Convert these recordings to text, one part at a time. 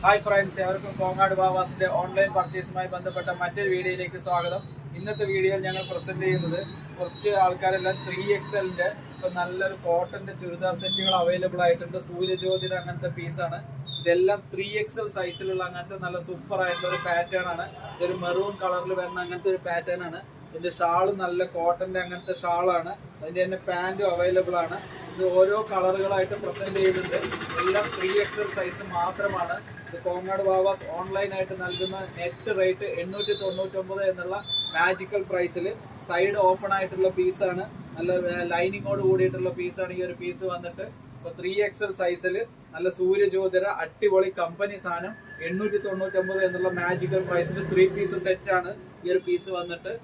Hi friends, എവർക്കും Kongad ബാവാസിന്റെ online പർച്ചേസുമായി ബന്ധപ്പെട്ട മറ്റൊരു വീഡിയോയിലേക്ക് സ്വാഗതം. ഇന്നത്തെ വീഡിയോയിൽ ഞങ്ങൾ പ്രസന്റ് ചെയ്യുന്നത് കുറച്ച് ആൾക്കാരെല്ലാം 3XLന്റെ ഇപ്പൊ നല്ലൊരു കോട്ടന്റെ ചുരിദാർ സെറ്റുകൾ അവൈലബിൾ ആയിട്ടുണ്ട്. സൂര്യജ്യോതിയുടെ അങ്ങനത്തെ പീസാണ്. ഇതെല്ലാം 3XL സൈസിലുള്ള അങ്ങനത്തെ നല്ല സൂപ്പർ ആയിട്ടുള്ള ഒരു പാറ്റേൺ ആണ്. ഇതൊരു മെറൂൺ കളറിൽ വരുന്ന അങ്ങനത്തെ ഒരു പാറ്റേൺ ആണ്. ഇതിന്റെ ഷാള് നല്ല കോട്ടന്റെ അങ്ങനത്തെ ഷാളാണ്. അതിന്റെ തന്നെ പാന്റും അവൈലബിൾ ആണ്. ഇത് ഓരോ കളറുകളായിട്ട് പ്രസന്റ് ചെയ്യുന്നുണ്ട്. എല്ലാം 3XL സൈസ് മാത്രമാണ്. ഇത് കോങ്ങാട് ബാവാസ് ഓൺലൈനായിട്ട് നൽകുന്ന നെറ്റ് റേറ്റ് 899 എന്നുള്ള മാജിക്കൽ പ്രൈസിൽ സൈഡ് ഓപ്പൺ ആയിട്ടുള്ള പീസാണ്. നല്ല ലൈനിങ്ങോട് കൂടിയിട്ടുള്ള പീസാണ് ഈ ഒരു പീസ് വന്നിട്ട്. ഇപ്പൊ 3XL സൈസിൽ നല്ല സൂര്യജ്യോതിര അടിപൊളി കമ്പനി സാധനം 899 എന്നുള്ള മാജിക്കൽ പ്രൈസിൽ 3 പീസ് സെറ്റ് ആണ് ഈ ഒരു പീസ് വന്നിട്ട്.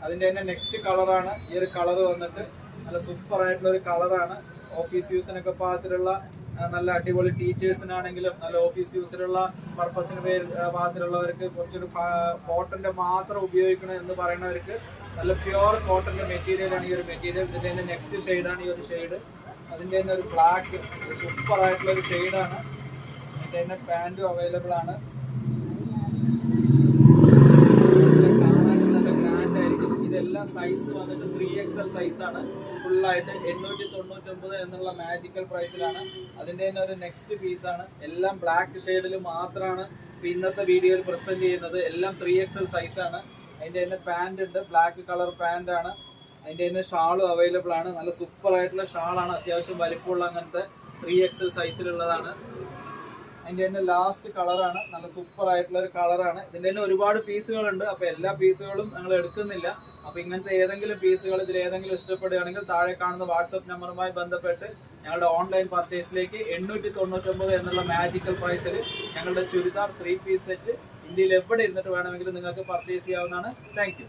അതിന്റെ തന്നെ നെക്സ്റ്റ് കളറാണ് ഈ ഒരു കളർ വന്നിട്ട്. നല്ല സൂപ്പർ ആയിട്ടുള്ള ഒരു കളറാണ്. ഓഫീസ് യൂസിനൊക്കെ പാകത്തിലുള്ള നല്ല അടിപൊളി ടീച്ചേഴ്സിനാണെങ്കിലും നല്ല ഓഫീസ് യൂസിലുള്ള പർപ്പസിന് പാകത്തിലുള്ളവർക്ക് കുറച്ചൊരു കോട്ടന്റെ മാത്രം ഉപയോഗിക്കണം എന്ന് പറയുന്നവർക്ക് നല്ല പ്യുവർ കോട്ടന്റെ മെറ്റീരിയലാണ് ഈ ഒരു മെറ്റീരിയൽ. ഇതിന്റെ തന്നെ നെക്സ്റ്റ് ഷെയ്ഡാണ് ഈ ഒരു ഷെയ്ഡ്. അതിന്റെ തന്നെ ഒരു ബ്ലാക്ക് സൂപ്പർ ആയിട്ടുള്ള ഒരു ഷെയ്ഡാണ്. അതിന്റെ തന്നെ പാന്റും അവൈലബിൾ ആണ്. ഇതെല്ലാം സൈസ് വന്നിട്ട് 3XL സൈസാണ്. ഫുള്ളായിട്ട് 899 എന്നുള്ള മാജിക്കൽ പ്രൈസിലാണ്. അതിന്റെ തന്നെ ഒരു നെക്സ്റ്റ് പീസാണ്. എല്ലാം ബ്ലാക്ക് ഷെയ്ഡിൽ മാത്രമാണ് ഇന്നത്തെ വീഡിയോയിൽ പ്രസന്റ് ചെയ്യുന്നത്. എല്ലാം 3XL സൈസാണ്. അതിന്റെ തന്നെ പാന്റ് ഉണ്ട്, ബ്ലാക്ക് കളർ പാന്റ് ആണ്. അതിന്റെ തന്നെ ഷാളും അവൈലബിൾ ആണ്. നല്ല സൂപ്പർ ആയിട്ടുള്ള ഷാളാണ്. അത്യാവശ്യം വലിപ്പമുള്ള അങ്ങനത്തെ 3XL സൈസിലുള്ളതാണ്. അതിന്റെ തന്നെ ലാസ്റ്റ് കളറാണ്. നല്ല സൂപ്പർ ആയിട്ടുള്ള ഒരു കളറാണ്. ഇതിന്റെ തന്നെ ഒരുപാട് പീസുകളുണ്ട്. അപ്പൊ എല്ലാ പീസുകളും ഞങ്ങൾ എടുക്കുന്നില്ല. അപ്പൊ ഇങ്ങനത്തെ ഏതെങ്കിലും പീസുകൾ ഇതിൽ ഏതെങ്കിലും ഇഷ്ടപ്പെടുകയാണെങ്കിൽ താഴെ കാണുന്ന വാട്സപ്പ് നമ്പറുമായി ബന്ധപ്പെട്ട് ഞങ്ങളുടെ ഓൺലൈൻ പർച്ചേസിലേക്ക് 899 എന്നുള്ള മാജിക്കൽ പ്രൈസിൽ ഞങ്ങളുടെ ചുരിദാർ 3 പീസ് സെറ്റ് ഇന്ത്യയിൽ എവിടെ ഇരുന്നിട്ട് വേണമെങ്കിലും നിങ്ങൾക്ക് പർച്ചേസ് ചെയ്യാവുന്നതാണ്. താങ്ക്